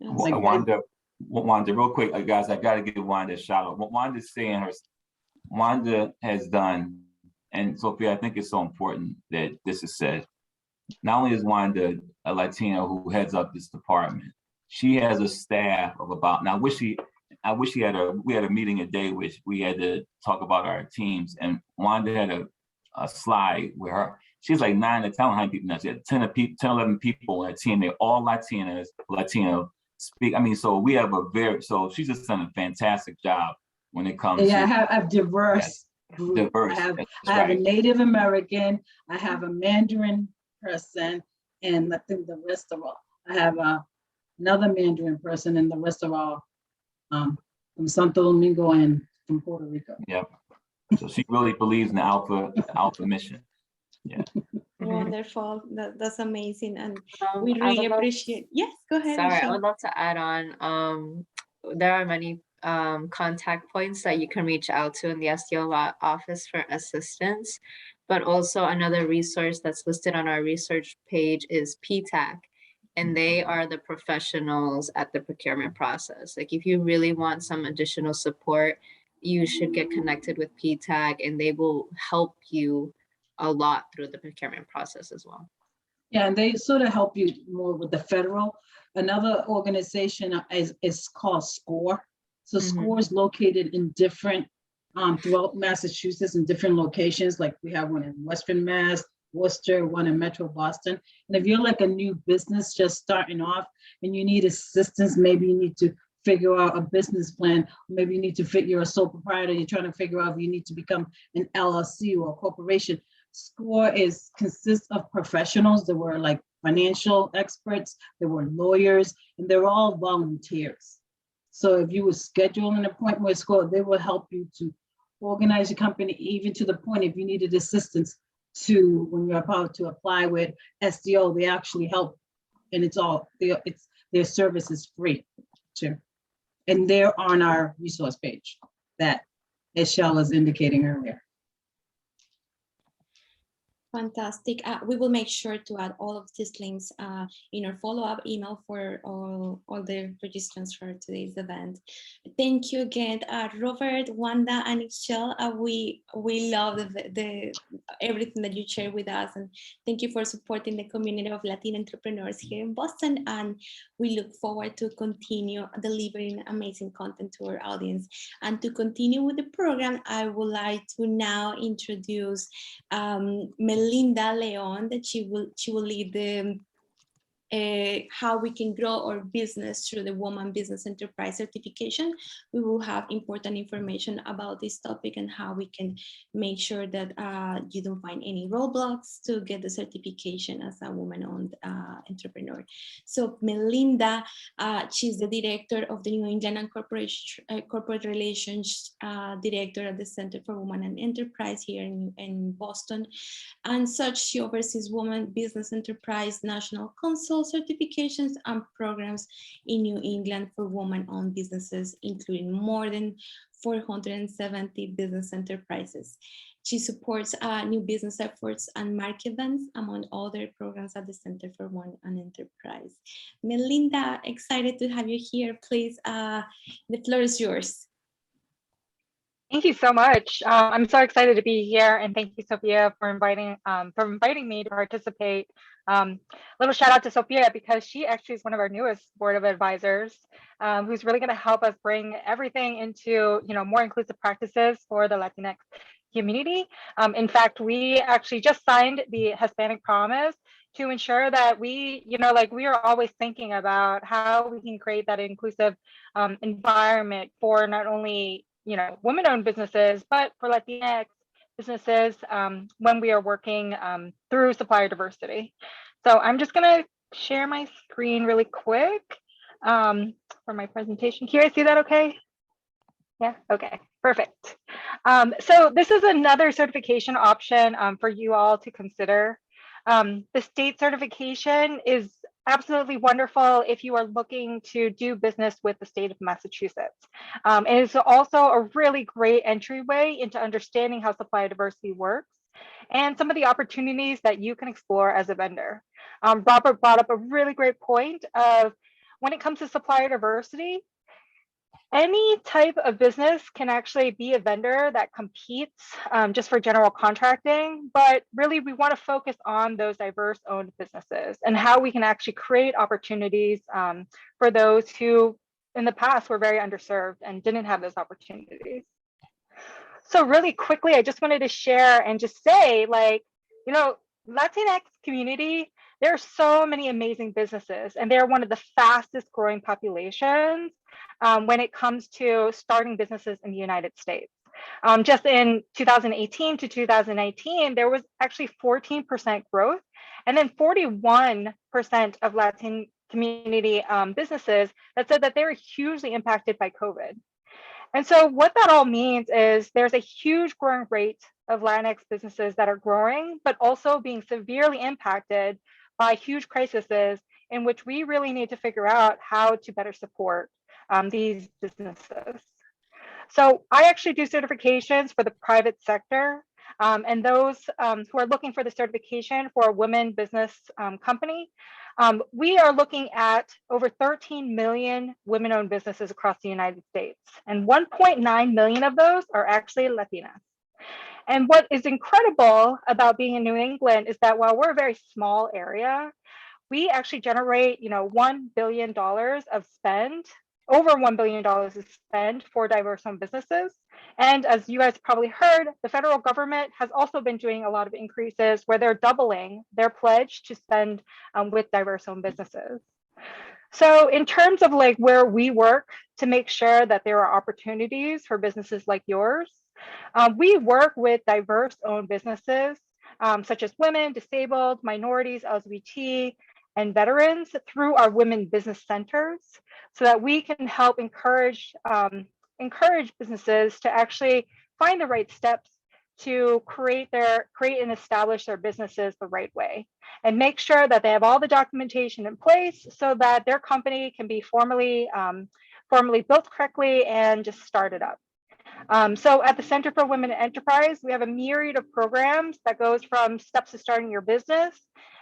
Wanda, real quick, guys, I got to give Wanda a shout out. What Wanda's saying, Wanda has done, and Sophia, I think it's so important that this is said. Not only is Wanda a Latina who heads up this department, she has a staff of about. Now, I wish we had a meeting a day which we had to talk about our teams, and Wanda had a slide where she's like 9 to 10 people now. She had 10, 11 people on her team. They're all Latino speak. I mean, so we have so she's just done a fantastic job when it comes to. I have diverse. Group. Diverse. I have a Native American, I have a Mandarin person, and I think the rest of all, I have another Mandarin person, and the rest of all from Santo Domingo and from Puerto Rico. Yeah. So she really believes in the Alpha mission. Yeah. Wonderful. That's amazing. And we really appreciate. Yes, go ahead. Sorry, Michelle. I would love to add on. There are many contact points that you can reach out to in the SDO office for assistance, but also another resource that's listed on our research page is PTAC, and they are the professionals at the procurement process. Like if you really want some additional support, you should get connected with PTAC, and they will help you a lot through the procurement process as well. Yeah, and they sort of help you more with the federal. Another organization is called SCORE. So SCORE is located in different, throughout Massachusetts in different locations. Like we have one in Western Mass, Worcester, one in Metro Boston. And if you're like a new business just starting off and you need assistance, maybe you need to figure out a business plan. Maybe you need to figure a sole proprietor. You're trying to figure out if you need to become an LLC or a corporation. SCORE consists of professionals that were like financial experts, there were lawyers, and they're all volunteers. So if you would schedule an appointment with SCORE, they will help you to organize your company, even to the point if you needed assistance to when you're about to apply with SDO, they actually help, and their service is free too. And they're on our resource page that Michelle is indicating earlier. Fantastic. We will make sure to add all of these links in our follow-up email for all the registrants for today's event. Thank you again, Robert, Wanda, and Michelle. We love the everything that you share with us, and thank you for supporting the community of Latin entrepreneurs here in Boston. And we look forward to continue delivering amazing content to our audience. And to continue with the program, I would like to now introduce Melinda Leon, that she will lead how we can grow our business through the Woman Business Enterprise certification. We will have important information about this topic and how we can make sure that you don't find any roadblocks to get the certification as a woman-owned entrepreneur. So Melinda, she's the director of the New England and Corporate Relations Director at the Center for Women and Enterprise here in Boston. And such, she oversees Women Business Enterprise National Council certifications and programs in New England for women-owned businesses, including more than 470 business enterprises. She supports new business efforts and market events, among other programs at the Center for Women and Enterprise. Melinda, excited to have you here. Please, the floor is yours. Thank you so much. I'm so excited to be here, and thank you, Sophia, for inviting me to participate. Little shout out to Sophia, because she actually is one of our newest board of advisors, who's really going to help us bring everything into more inclusive practices for the Latinx community. In fact, we actually just signed the Hispanic Promise to ensure that we are always thinking about how we can create that inclusive environment for not only women-owned businesses, but for Latinx businesses when we are working through supplier diversity. So I'm just gonna share my screen really quick for my presentation. Can you guys see that okay? Yeah, okay, perfect. So this is another certification option for you all to consider. The state certification is absolutely wonderful if you are looking to do business with the state of Massachusetts. It is also a really great entryway into understanding how supplier diversity works and some of the opportunities that you can explore as a vendor. Robert brought up a really great point of when it comes to supplier diversity, any type of business can actually be a vendor that competes just for general contracting, but really we want to focus on those diverse owned businesses and how we can actually create opportunities for those who in the past were very underserved and didn't have those opportunities. So really quickly, I just wanted to share and just say, Latinx community, there are so many amazing businesses, and they're one of the fastest growing populations when it comes to starting businesses in the United States. Just in 2018 to 2019, there was actually 14% growth, and then 41% of Latin community businesses that said that they were hugely impacted by COVID. And so what that all means is there's a huge growing rate of Latinx businesses that are growing, but also being severely impacted by huge crises in which we really need to figure out how to better support these businesses. So I actually do certifications for the private sector, and those who are looking for the certification for a women business company. We are looking at over 13 million women-owned businesses across the United States, and 1.9 million of those are actually Latinas. And what is incredible about being in New England is that while we're a very small area, we actually generate, $1 billion of spend, over $1 billion of spend for diverse-owned businesses. And as you guys probably heard, the federal government has also been doing a lot of increases where they're doubling their pledge to spend with diverse-owned businesses. So in terms of where we work to make sure that there are opportunities for businesses like yours, we work with diverse-owned businesses such as women, disabled, minorities, LGBT, and veterans through our women business centers, so that we can help encourage businesses to actually find the right steps to create and establish their businesses the right way, and make sure that they have all the documentation in place so that their company can be formally built correctly and just started up. So at the Center for Women in Enterprise, we have a myriad of programs that goes from steps to starting your business,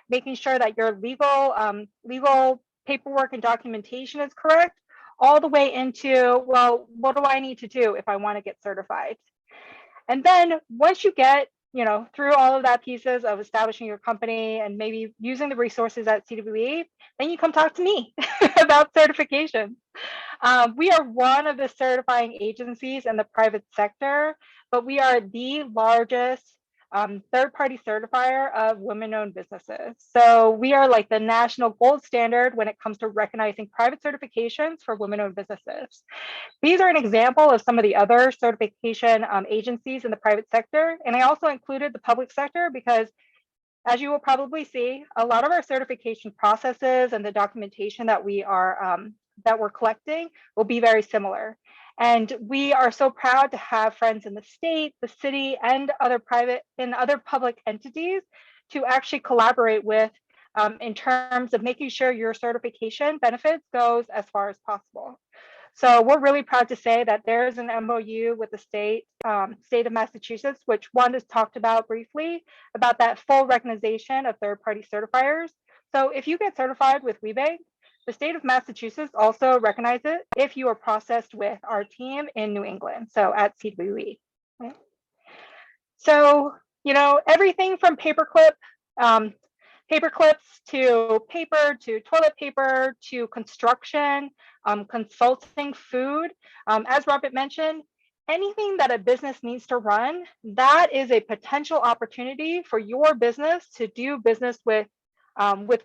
making sure that your legal paperwork and documentation is correct, all the way into, well, what do I need to do if I want to get certified? And then once you get, through all of that pieces of establishing your company and maybe using the resources at CWE, then you come talk to me about certification. We are one of the certifying agencies in the private sector, but we are the largest third-party certifier of women-owned businesses. So we are like the national gold standard when it comes to recognizing private certifications for women-owned businesses. These are an example of some of the other certification agencies in the private sector. And I also included the public sector because, as you will probably see, a lot of our certification processes and the documentation that we're collecting will be very similar. And we are so proud to have friends in the state, the city, and other public entities to actually collaborate with in terms of making sure your certification benefits goes as far as possible. So we're really proud to say that there's an MOU with the state of Massachusetts, which Juan has talked about briefly, about that full recognition of third-party certifiers. So if you get certified with WeBank, the state of Massachusetts also recognizes it if you are processed with our team in New England, so at CWE. Okay. So, you know, everything from paperclips to paper, to toilet paper, to construction, consulting, food. As Robert mentioned, anything that a business needs to run, that is a potential opportunity for your business to do business with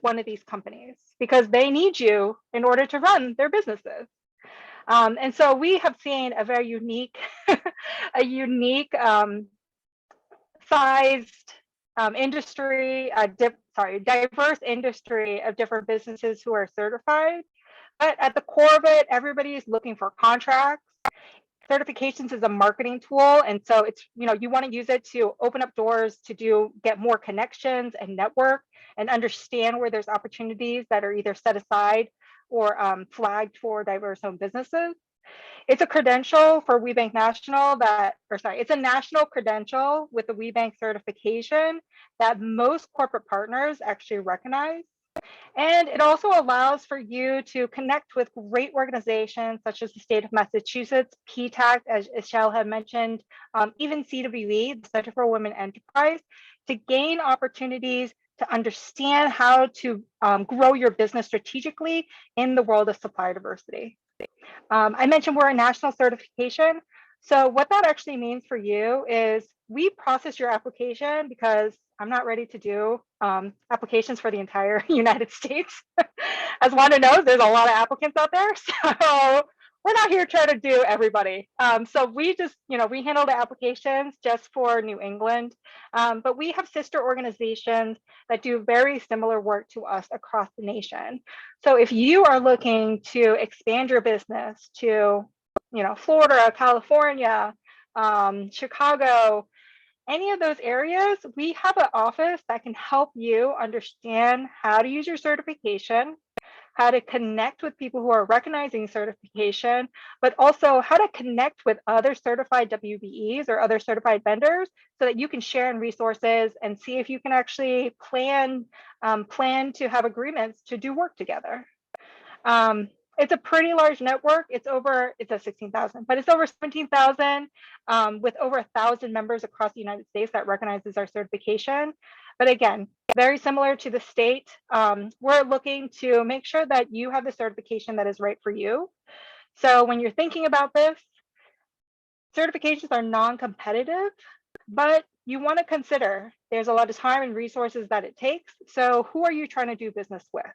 one of these companies, because they need you in order to run their businesses. And so we have seen a very unique, sized industry, diverse industry of different businesses who are certified. But at the core of it, everybody is looking for contracts. Certifications is a marketing tool. And so it's, you know, you want to use it to open up doors to get more connections and network and understand where there's opportunities that are either set aside or flagged for diverse-owned businesses. It's a credential for WeBank National it's a national credential with the WeBank certification that most corporate partners actually recognize. And it also allows for you to connect with great organizations such as the state of Massachusetts, PTAC, as Michelle had mentioned, even CWE, the Center for Women Enterprise, to gain opportunities to understand how to grow your business strategically in the world of supplier diversity. I mentioned we're a national certification. So what that actually means for you is we process your application, because I'm not ready to do applications for the entire United States. As Wanda knows, there's a lot of applicants out there. So we're not here trying to do everybody. So we just, we handle the applications just for New England. But we have sister organizations that do very similar work to us across the nation. So if you are looking to expand your business to, Florida, California, Chicago, any of those areas, we have an office that can help you understand how to use your certification, how to connect with people who are recognizing certification, but also how to connect with other certified WBEs or other certified vendors so that you can share in resources and see if you can actually plan to have agreements to do work together. It's a pretty large network. It's a 16,000, but it's over 17,000 with over 1,000 members across the United States that recognizes our certification. But again, very similar to the state, we're looking to make sure that you have the certification that is right for you. So when you're thinking about this, certifications are non-competitive, but you want to consider there's a lot of time and resources that it takes. So who are you trying to do business with?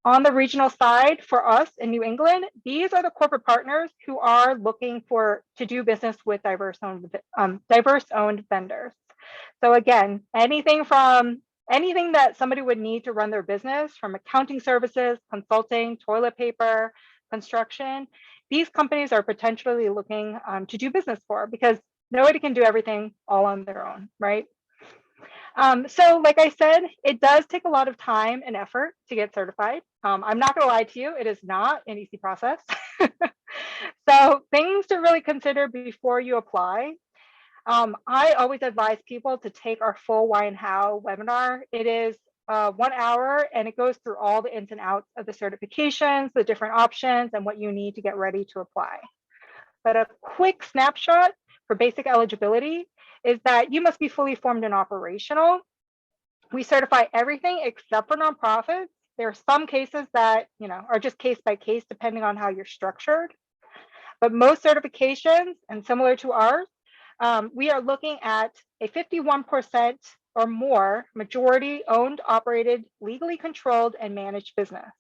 On the regional side, for us in New England, these are the corporate partners who are looking to do business with diverse-owned vendors. So again, anything that somebody would need to run their business, from accounting services, consulting, toilet paper, construction, these companies are potentially looking to do business for, because nobody can do everything all on their own, right? So like I said, it does take a lot of time and effort to get certified. I'm not going to lie to you, it is not an easy process. So things to really consider before you apply. I always advise people to take our full why and how webinar. It is 1 hour and it goes through all the ins and outs of the certifications, the different options, and what you need to get ready to apply. But a quick snapshot for basic eligibility is that you must be fully formed and operational. We certify everything except for nonprofits. There are some cases that are just case by case depending on how you're structured. But most certifications, and similar to ours, we are looking at a 51% or more majority owned, operated, legally controlled, and managed business.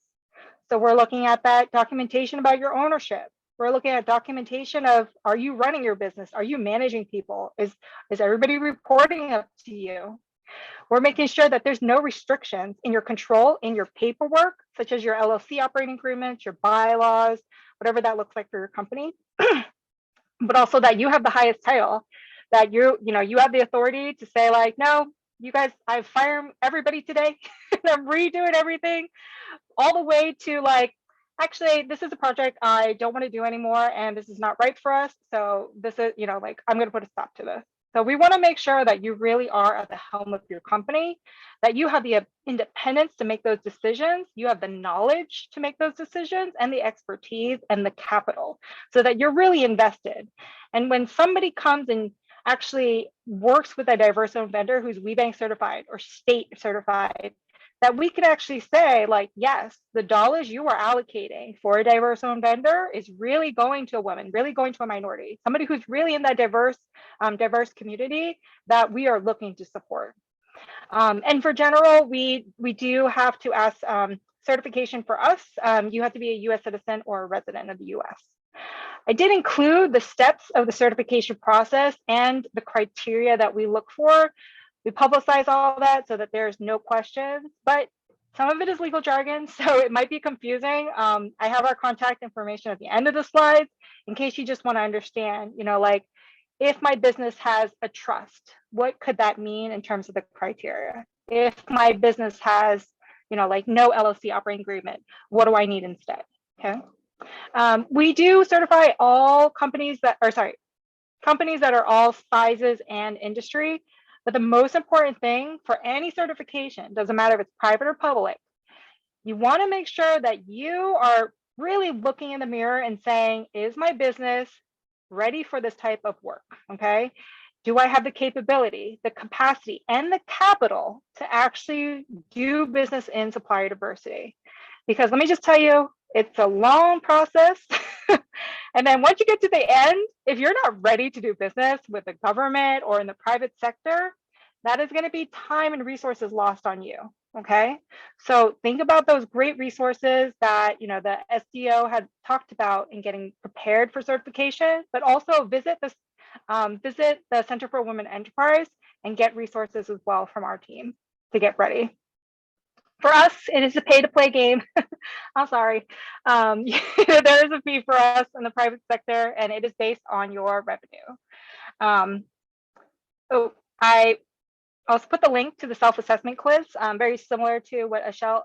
So we're looking at that documentation about your ownership. We're looking at documentation of, are you running your business? Are you managing people? Is everybody reporting up to you? We're making sure that there's no restrictions in your control, in your paperwork, such as your LLC operating agreements, your bylaws, whatever that looks like for your company. But also that you have the highest title, that you have the authority to say like, no, you guys, I've fired everybody today and I'm redoing everything, all the way to like, actually, this is a project I don't want to do anymore and this is not right for us. So this is, like, I'm going to put a stop to this. So we want to make sure that you really are at the helm of your company, that you have the independence to make those decisions, you have the knowledge to make those decisions, and the expertise and the capital, so that you're really invested. And when somebody comes and actually works with a diverse owned vendor who's WeBank certified or state certified, that we can actually say like, yes, the dollars you are allocating for a diverse owned vendor is really going to a woman, really going to a minority, somebody who's really in that diverse community that we are looking to support. And for general, we do have to ask certification for us. You have to be a US citizen or a resident of the US. I did include the steps of the certification process and the criteria that we look for. We publicize all that so that there's no questions, but some of it is legal jargon, so it might be confusing. I have our contact information at the end of the slides in case you just want to understand, like, if my business has a trust, what could that mean in terms of the criteria? If my business has, like no LLC operating agreement, what do I need instead? Okay. We do certify all companies that are all sizes and industry. But the most important thing for any certification, doesn't matter if it's private or public, you want to make sure that you are really looking in the mirror and saying, is my business ready for this type of work? Okay. Do I have the capability, the capacity, and the capital to actually do business in supplier diversity? Because let me just tell you, it's a long process. And then once you get to the end, if you're not ready to do business with the government or in the private sector, that is going to be time and resources lost on you. Okay. So think about those great resources that, the SDO had talked about in getting prepared for certification, but also visit the Center for Women Enterprise and get resources as well from our team to get ready. For us, it is a pay-to-play game. I'm sorry. There is a fee for us in the private sector, and it is based on your revenue. I also put the link to the self-assessment quiz, very similar to what Ashel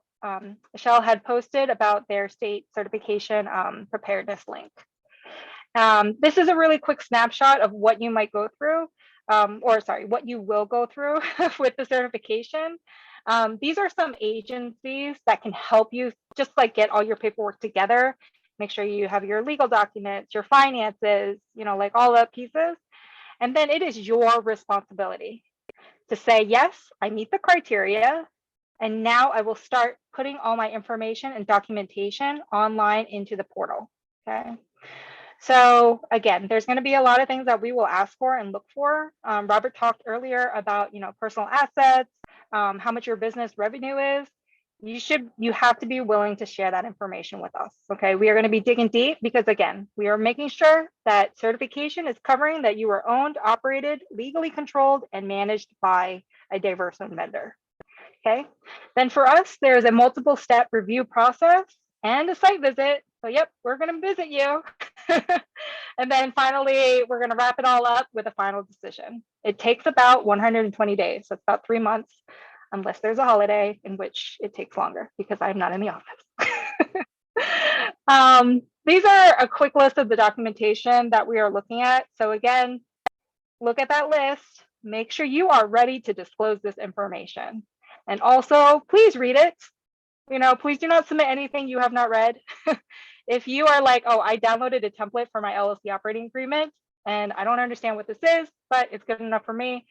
had posted about their state certification preparedness link. This is a really quick snapshot of what you might go through, what you will go through with the certification. These are some agencies that can help you just like get all your paperwork together, make sure you have your legal documents, your finances, like all the pieces. And then it is your responsibility to say, yes, I meet the criteria. And now I will start putting all my information and documentation online into the portal. Okay. So again, there's going to be a lot of things that we will ask for and look for. Robert talked earlier about, personal assets, how much your business revenue is. You have to be willing to share that information with us. Okay. We are going to be digging deep because again, we are making sure that certification is covering that you are owned, operated, legally controlled, and managed by a diverse owned vendor. Okay. Then for us, there's a multiple step review process and a site visit. So yep, we're going to visit you. And then finally, we're going to wrap it all up with a final decision. It takes about 120 days. So it's about 3 months, unless there's a holiday in which it takes longer because I'm not in the office. These are a quick list of the documentation that we are looking at. So again, look at that list. Make sure you are ready to disclose this information. And also, please read it. Please do not submit anything you have not read. If you are like, oh, I downloaded a template for my LLC operating agreement and I don't understand what this is, but it's good enough for me,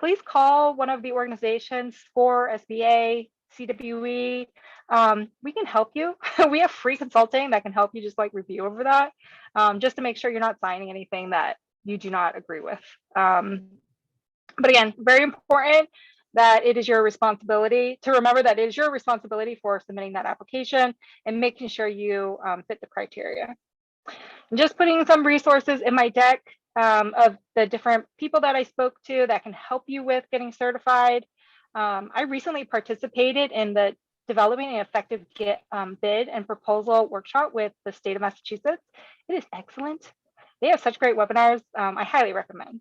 please call one of the organizations, SCORE, SBA, CWE. We can help you. We have free consulting that can help you just like review over that, just to make sure you're not signing anything that you do not agree with. But again, very important that it is your responsibility to remember that it is your responsibility for submitting that application and making sure you fit the criteria. I'm just putting some resources in my deck of the different people that I spoke to that can help you with getting certified. I recently participated in the Developing an Effective Bid and Proposal workshop with the state of Massachusetts. It is excellent. They have such great webinars. I highly recommend.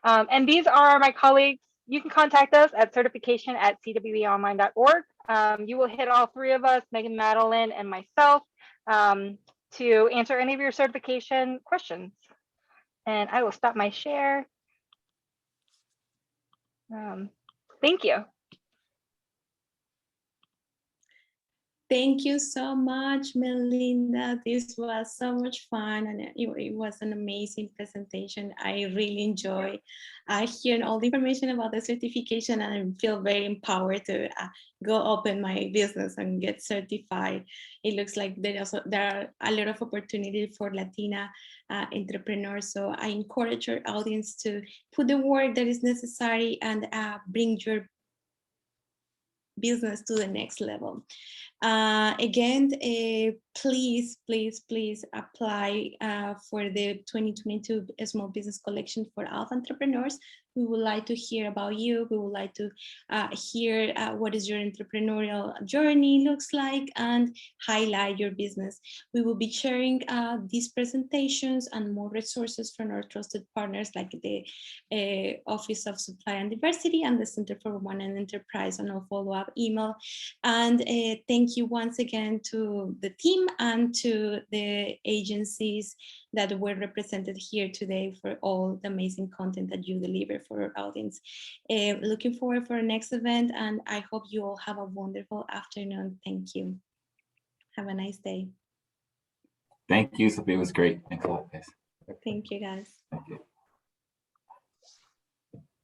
And these are my colleagues. You can contact us at certification@cweonline.org. You will hit all three of us, Megan, Madeline, and myself, to answer any of your certification questions. And I will stop my share. Thank you. Thank you so much, Melinda. This was so much fun, and it was an amazing presentation. I really enjoy hearing all the information about the certification, and I feel very empowered to go open my business and get certified. It looks like there are a lot of opportunity for Latina entrepreneurs. So I encourage your audience to put the work that is necessary and bring your business to the next level. Again, please apply for the 2022 Small Business Collection for ALPFA entrepreneurs. We would like to hear about you. We would like to hear what is your entrepreneurial journey looks like and highlight your business. We will be sharing these presentations and more resources from our trusted partners like the Office of Supplier and Diversity and the Center for Women and Enterprise on a follow-up email. And thank you once again to the team and to the agencies that were represented here today for all the amazing content that you deliver for our audience. Looking forward for our next event, and I hope you all have a wonderful afternoon. Thank you. Have a nice day. Thank you, Sophia. It was great. Thanks a lot, guys. Thank you, guys. Thank you.